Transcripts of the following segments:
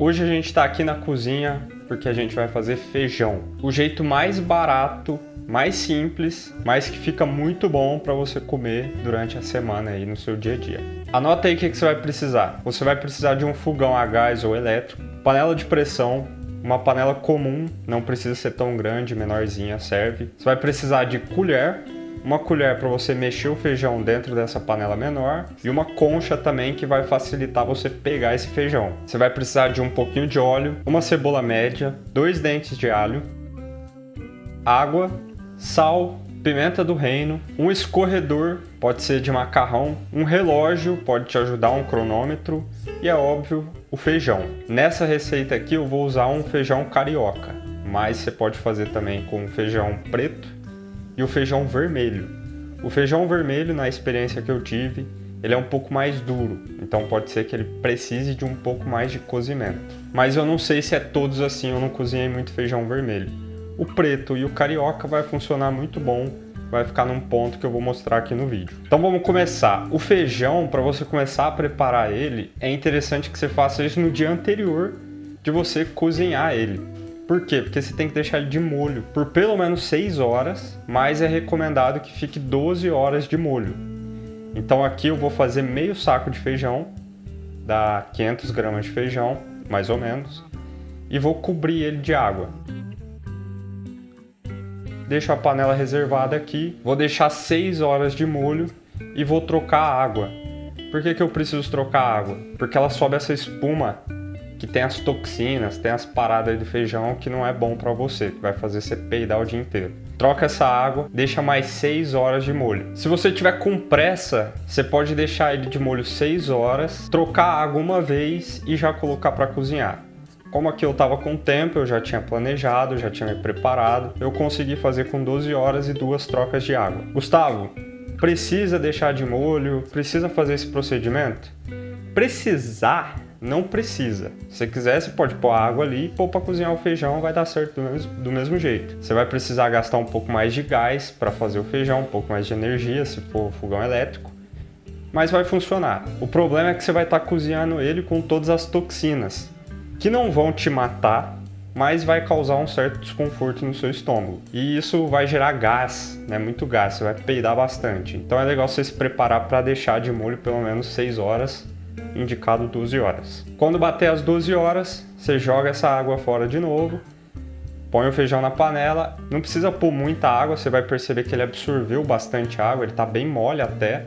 Hoje a gente está aqui na cozinha porque a gente vai fazer feijão. O jeito mais barato, mais simples, mas que fica muito bom para você comer durante a semana aí no seu dia a dia. Anota aí o que você vai precisar. Você vai precisar de um fogão a gás ou elétrico, panela de pressão, uma panela comum, não precisa ser tão grande, menorzinha serve. Você vai precisar de colher, uma colher para você mexer o feijão dentro dessa panela menor e uma concha também que vai facilitar você pegar esse feijão. Você vai precisar de um pouquinho de óleo, uma cebola média, 2 dentes de alho, água, sal, pimenta do reino, um escorredor, pode ser de macarrão, um relógio, pode te ajudar, um cronômetro e é óbvio o feijão. Nessa receita aqui eu vou usar um feijão carioca, mas você pode fazer também com feijão preto e o feijão vermelho. O feijão vermelho, na experiência que eu tive, ele é um pouco mais duro, então pode ser que ele precise de um pouco mais de cozimento. Mas eu não sei se é todos assim, eu não cozinhei muito feijão vermelho. O preto e o carioca vai funcionar muito bom, vai ficar num ponto que eu vou mostrar aqui no vídeo. Então vamos começar. O feijão, para você começar a preparar ele, é interessante que você faça isso no dia anterior de você cozinhar ele. Por quê? Porque você tem que deixar ele de molho por pelo menos 6 horas, mas é recomendado que fique 12 horas de molho. Então aqui eu vou fazer meio saco de feijão, dá 500 gramas de feijão, mais ou menos, e vou cobrir ele de água. Deixo a panela reservada aqui, vou deixar 6 horas de molho e vou trocar a água. Por que eu preciso trocar a água? Porque ela sobe essa espuma que tem as toxinas, tem as paradas aí do feijão que não é bom para você, que vai fazer você peidar o dia inteiro. Troca essa água, deixa mais 6 horas de molho. Se você tiver com pressa, você pode deixar ele de molho 6 horas, trocar a água uma vez e já colocar para cozinhar. Como aqui eu estava com tempo, eu já tinha planejado, já tinha me preparado, eu consegui fazer com 12 horas e 2 trocas de água. Gustavo, precisa deixar de molho? Precisa fazer esse procedimento? Precisar? Não precisa. Se você quiser, você pode pôr a água ali e pôr para cozinhar o feijão, vai dar certo do mesmo jeito. Você vai precisar gastar um pouco mais de gás para fazer o feijão, um pouco mais de energia, se for fogão elétrico, mas vai funcionar. O problema é que você vai estar cozinhando ele com todas as toxinas, que não vão te matar, mas vai causar um certo desconforto no seu estômago. E isso vai gerar gás, né? Muito gás, você vai peidar bastante. Então é legal você se preparar para deixar de molho pelo menos 6 horas, indicado 12 horas. Quando bater as 12 horas, você joga essa água fora de novo, põe o feijão na panela, não precisa pôr muita água, você vai perceber que ele absorveu bastante água, ele está bem mole até.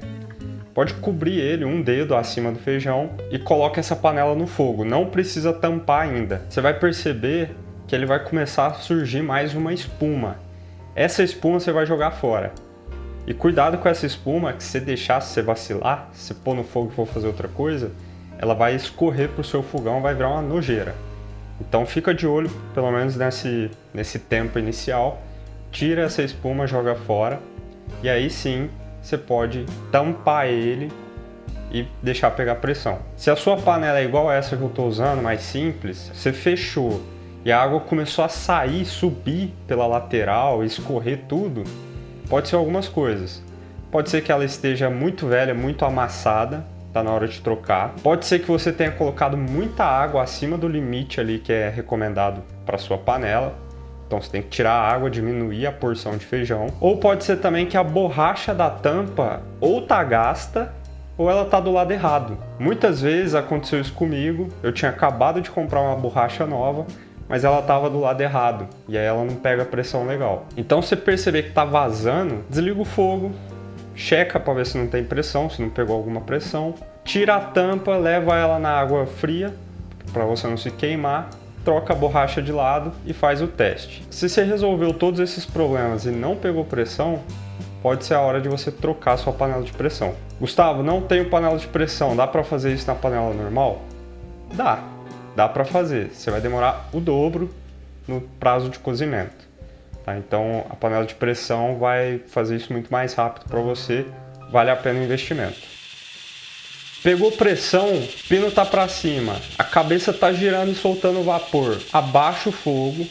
Pode cobrir ele um dedo acima do feijão e coloca essa panela no fogo. Não precisa tampar ainda. Você vai perceber que ele vai começar a surgir mais uma espuma. Essa espuma você vai jogar fora. E cuidado com essa espuma, que se você deixar, se você vacilar, se pôr no fogo e for fazer outra coisa, ela vai escorrer para o seu fogão, vai virar uma nojeira. Então fica de olho, pelo menos nesse tempo inicial. Tira essa espuma, joga fora e aí sim você pode tampar ele e deixar pegar pressão. Se a sua panela é igual essa que eu estou usando, mais simples, você fechou e a água começou a sair, subir pela lateral, escorrer tudo, pode ser algumas coisas. Pode ser que ela esteja muito velha, muito amassada, tá na hora de trocar. Pode ser que você tenha colocado muita água acima do limite ali que é recomendado para sua panela. Então você tem que tirar a água, diminuir a porção de feijão. Ou pode ser também que a borracha da tampa ou tá gasta ou ela tá do lado errado. Muitas vezes aconteceu isso comigo, eu tinha acabado de comprar uma borracha nova, mas ela tava do lado errado e aí ela não pega pressão legal. Então se você perceber que tá vazando, desliga o fogo, checa para ver se não tem pressão, se não pegou alguma pressão, tira a tampa, leva ela na água fria para você não se queimar, troca a borracha de lado e faz o teste. Se você resolveu todos esses problemas e não pegou pressão, pode ser a hora de você trocar a sua panela de pressão. Gustavo, não tenho panela de pressão, dá para fazer isso na panela normal? Dá para fazer. Você vai demorar o dobro no prazo de cozimento. Tá? Então a panela de pressão vai fazer isso muito mais rápido para você, vale a pena o investimento. Pegou pressão, o pino tá para cima, a cabeça tá girando e soltando vapor. Abaixa o fogo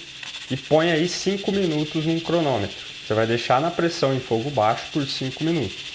e põe aí 5 minutos num cronômetro. Você vai deixar na pressão em fogo baixo por 5 minutos.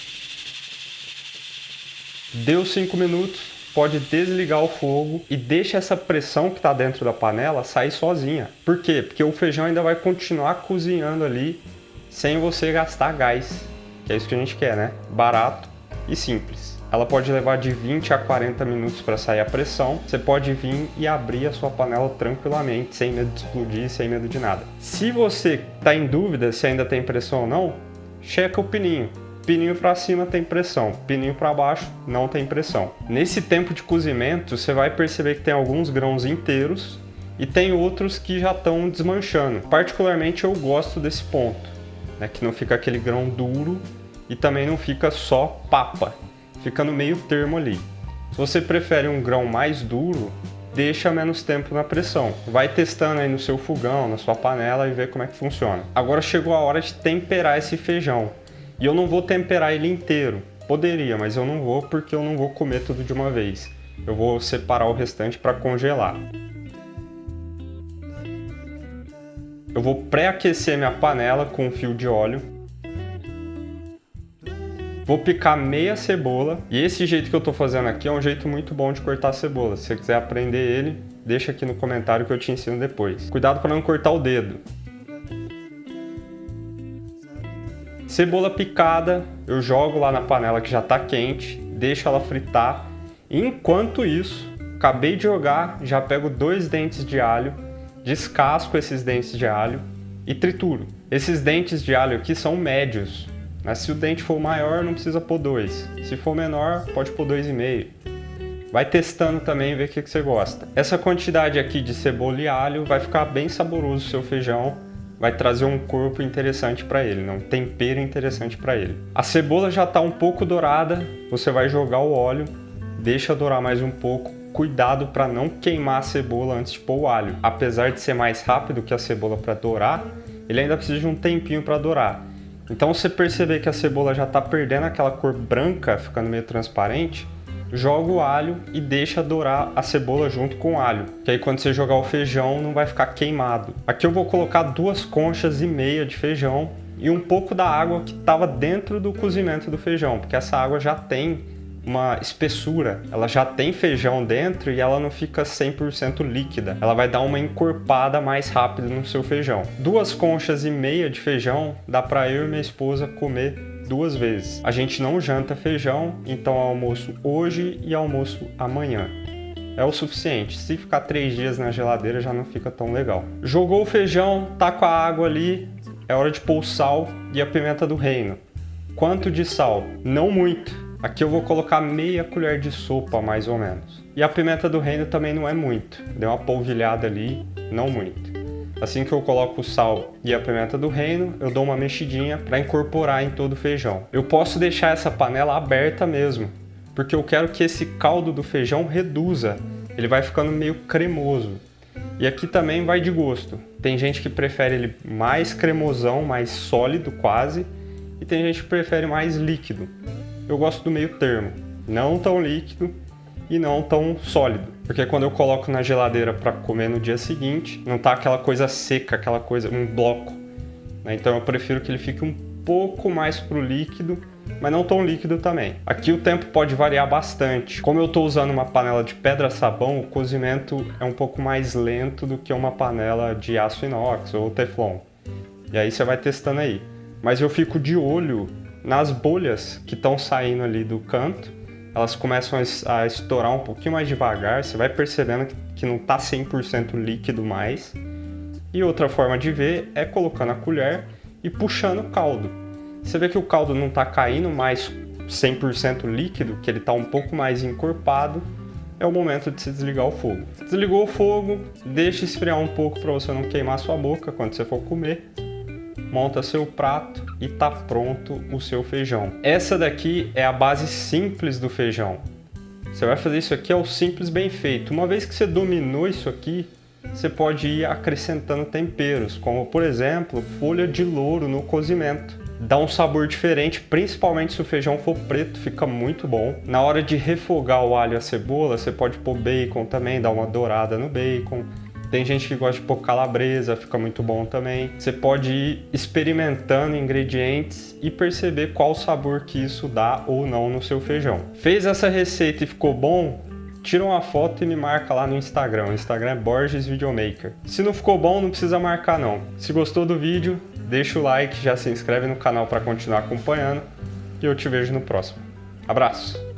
Deu 5 minutos, pode desligar o fogo e deixa essa pressão que está dentro da panela sair sozinha. Por quê? Porque o feijão ainda vai continuar cozinhando ali sem você gastar gás, que é isso que a gente quer, né? Barato e simples. Ela pode levar de 20 a 40 minutos para sair a pressão. Você pode vir e abrir a sua panela tranquilamente, sem medo de explodir, sem medo de nada. Se você está em dúvida se ainda tem pressão ou não, checa o pininho. Pininho para cima tem pressão, pininho para baixo não tem pressão. Nesse tempo de cozimento, você vai perceber que tem alguns grãos inteiros e tem outros que já estão desmanchando. Particularmente eu gosto desse ponto, né, que não fica aquele grão duro e também não fica só papa. Fica no meio termo ali. Se você prefere um grão mais duro, deixa menos tempo na pressão. Vai testando aí no seu fogão, na sua panela e vê como é que funciona. Agora chegou a hora de temperar esse feijão. E eu não vou temperar ele inteiro. Poderia, mas eu não vou porque eu não vou comer tudo de uma vez. Eu vou separar o restante para congelar. Eu vou pré-aquecer minha panela com um fio de óleo. Vou picar meia cebola, e esse jeito que eu tô fazendo aqui é um jeito muito bom de cortar a cebola. Se você quiser aprender ele, deixa aqui no comentário que eu te ensino depois. Cuidado para não cortar o dedo. Cebola picada, eu jogo lá na panela que já tá quente, deixo ela fritar. Enquanto isso, acabei de jogar, já pego 2 dentes de alho, descasco esses dentes de alho e trituro. Esses dentes de alho aqui são médios. Mas se o dente for maior, não precisa pôr 2. Se for menor, pode pôr 2,5. Vai testando também e vê o que você gosta. Essa quantidade aqui de cebola e alho vai ficar bem saboroso o seu feijão. Vai trazer um corpo interessante para ele, um tempero interessante para ele. A cebola já está um pouco dourada, você vai jogar o óleo, deixa dourar mais um pouco. Cuidado para não queimar a cebola antes de pôr o alho. Apesar de ser mais rápido que a cebola para dourar, ele ainda precisa de um tempinho para dourar. Então, se você perceber que a cebola já está perdendo aquela cor branca, ficando meio transparente, joga o alho e deixa dourar a cebola junto com o alho. Que aí quando você jogar o feijão não vai ficar queimado. Aqui eu vou colocar 2,5 conchas de feijão e um pouco da água que estava dentro do cozimento do feijão, porque essa água já tem uma espessura, ela já tem feijão dentro e ela não fica 100% líquida. Ela vai dar uma encorpada mais rápido no seu feijão. 2,5 conchas de feijão dá para eu e minha esposa comer 2 vezes. A gente não janta feijão, então almoço hoje e almoço amanhã. É o suficiente. Se ficar 3 dias na geladeira já não fica tão legal. Jogou o feijão, tá com a água ali, é hora de pôr o sal e a pimenta do reino. Quanto de sal? Não muito. Aqui eu vou colocar meia colher de sopa, mais ou menos. E a pimenta do reino também não é muito. Deu uma polvilhada ali, não muito. Assim que eu coloco o sal e a pimenta do reino, eu dou uma mexidinha para incorporar em todo o feijão. Eu posso deixar essa panela aberta mesmo, porque eu quero que esse caldo do feijão reduza. Ele vai ficando meio cremoso. E aqui também vai de gosto. Tem gente que prefere ele mais cremosão, mais sólido quase, e tem gente que prefere mais líquido. Eu gosto do meio termo, não tão líquido e não tão sólido, porque quando eu coloco na geladeira para comer no dia seguinte, não tá aquela coisa seca, aquela coisa, um bloco, né? Então eu prefiro que ele fique um pouco mais pro líquido, mas não tão líquido também. Aqui o tempo pode variar bastante. Como eu estou usando uma panela de pedra-sabão, o cozimento é um pouco mais lento do que uma panela de aço inox ou teflon. E aí você vai testando aí. Mas eu fico de olho nas bolhas que estão saindo ali do canto. Elas começam a estourar um pouquinho mais devagar, você vai percebendo que não está 100% líquido mais. E outra forma de ver é colocando a colher e puxando o caldo. Você vê que o caldo não está caindo mais 100% líquido, que ele está um pouco mais encorpado, é o momento de se desligar o fogo. Desligou o fogo, deixa esfriar um pouco para você não queimar sua boca quando você for comer. Monta seu prato e tá pronto o seu feijão. Essa daqui é a base simples do feijão. Você vai fazer isso aqui, é o simples bem feito. Uma vez que você dominou isso aqui, você pode ir acrescentando temperos, como por exemplo, folha de louro no cozimento. Dá um sabor diferente, principalmente se o feijão for preto, fica muito bom. Na hora de refogar o alho e a cebola, você pode pôr bacon também, dar uma dourada no bacon. Tem gente que gosta de pôr calabresa, fica muito bom também. Você pode ir experimentando ingredientes e perceber qual sabor que isso dá ou não no seu feijão. Fez essa receita e ficou bom? tira uma foto e me marca lá no Instagram. O Instagram é Borges Videomaker. Se não ficou bom, não precisa marcar não. Se gostou do vídeo, deixa o like, já se inscreve no canal para continuar acompanhando e eu te vejo no próximo. Abraço!